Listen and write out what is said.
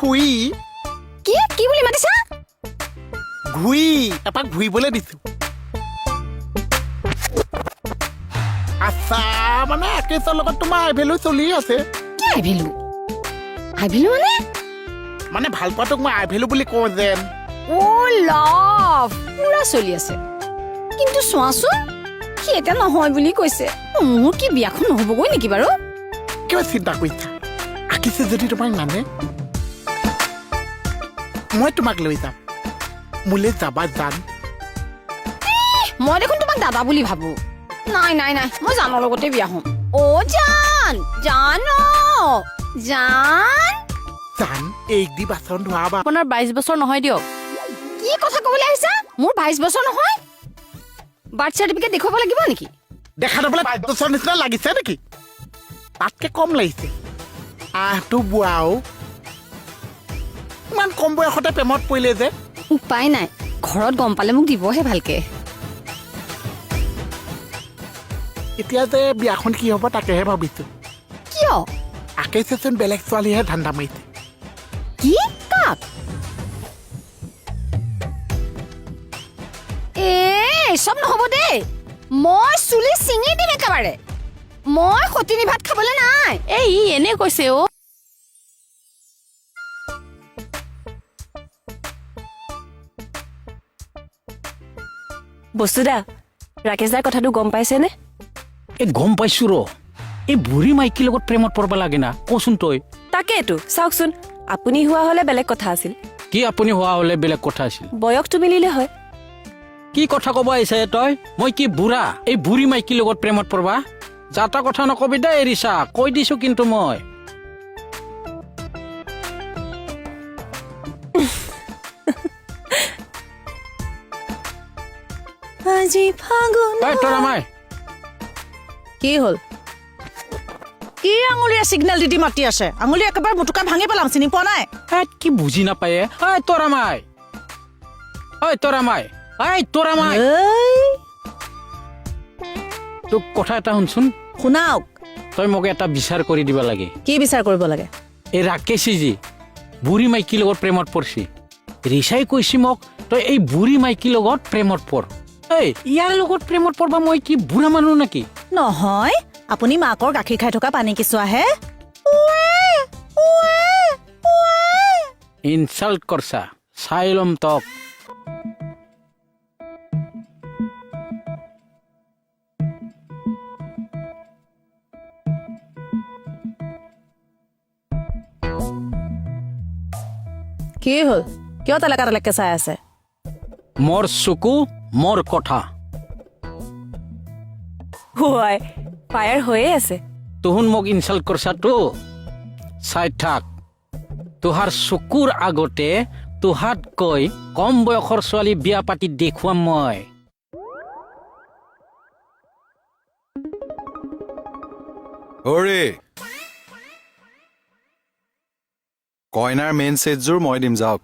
ঘুই কি বুলি মাতিছা ঘুই এপাক ঘুৰিবলৈ দিছো আচ্ছা মানে একেছৰ লগত তোমাৰ আইভেলু চলি আছে কি আইভেলু মানে মানে ভাল পোৱাটোক মই আইভেলু বুলি কওঁ যেন ও লাভ পুৰা চলি আছে কিন্তু চোৱাচোন সি এতিয়া নহয় বুলি কৈছে মোৰ কি বিয়াখন নহ'বগৈ নেকি বাৰু কিয় চিন্তা কৰিছা আকিছে যদি তোমাক মানে মই তোমাক লৈ যাম মোলৈ যাবা জান মই দেখোন তোমাক দাদা বুলি ভাবো নাই মই জানৰ লগতে বিয়া হ'ম জান জান এই দি বাচন ধোৱাবা আপোনাৰ 22 বছৰ নহয় দিয়ক কি কথা ক'বলৈ আহিছা মোৰ 22 বছৰ নহয় বাৰ্থ চাৰ্টিফিকেট দেখুৱাব লাগিব নেকি দেখা নাপালে 5 বছৰ নিচিনা লাগিছে নেকি তাতকে কম লাগিছে আহটো বুৱাও ইমান কম বয়সতে প্ৰেমত পৰিলে যে উপায় নাই ঘৰত গম পালে মোক দিবহে ভালকে এতিয়া যে বিয়াখন কি হ'ব তাকেহে ভাবিছো কিয় আকেচোন বেলেগ ছোৱালীহে ধান্দা মাৰিছে কি কাক চব নহ'ব দেই মই চুলি চিঙি দিম একেবাৰে মই সতিনী ভাত খাবলৈ নাই এই ই এনে কৈছে অ বস্তুদা ৰাকেশ দাৰ কথাটো গম পাইছেনে এই গম পাইছো ৰ এই বুঢ়ী মাইকীৰ লগত প্ৰেমত পৰব লাগে না কচোন তই তাকেইতো চাওকচোন আপুনি হোৱা হলে বেলেগ কথা আছিল কি আপুনি হোৱা হলে বেলেগ কথা আছিল বয়সটো মিলিলে হয় কি কথা কব আহিছে তই মই কি বুঢ়া এই বুঢ়ী মাইকীৰ লগত প্ৰেমত পৰবা যাতা কথা নকবি দে এৰিছা কৈ দিছো কিন্তু মই আজি ফাগুন তৰা মাই কি হ'ল কি আঙুলিয়ে সিগনেল দি মাতি আছে আঙুলি একেবাৰে মুটুকা ভাঙি পেলাম চিনি পোৱা নাই কি বুজি নাপায়ে তৰা মাই তৰা মাই তৰা মাই তোক কথা এটা শুনচোন শুনাওক তই মোক এটা বিচাৰ কৰি দিব লাগে কি বিচাৰ কৰিব লাগে এই ৰাকেশে যি বুঢ়ী মাইকীৰ লগত প্ৰেমত পৰছি ৰিচাই কৈছি মোক তই এই বুঢ়ী মাইকীৰ লগত প্ৰেমত পৰ ইয়াৰ লগত প্ৰেমত পৰবা মই কি বুঢ়া মানুহ নেকি নহয় আপুনি মাকৰ গাখীৰ খাই থকা পানী কিচুৱাহে ইনচাল্ট কৰছা চাই ল'ম তক কি হ'ল কিয় তালেকে চাই আছে মোৰ চকু মোৰ কথা হোৱাই ফায়াৰ হৈয়ে আছে তুহুন মোক ইনচাল্ট কৰছা তো চাই থাক তোহাৰ চকুৰ আগতে তোহাতকৈ কম বয়সৰ ছোৱালী বিয়া পাতি দেখুৱাম মই অৰে কইনাৰ মেইন সেটযোৰ মই দিম যাওক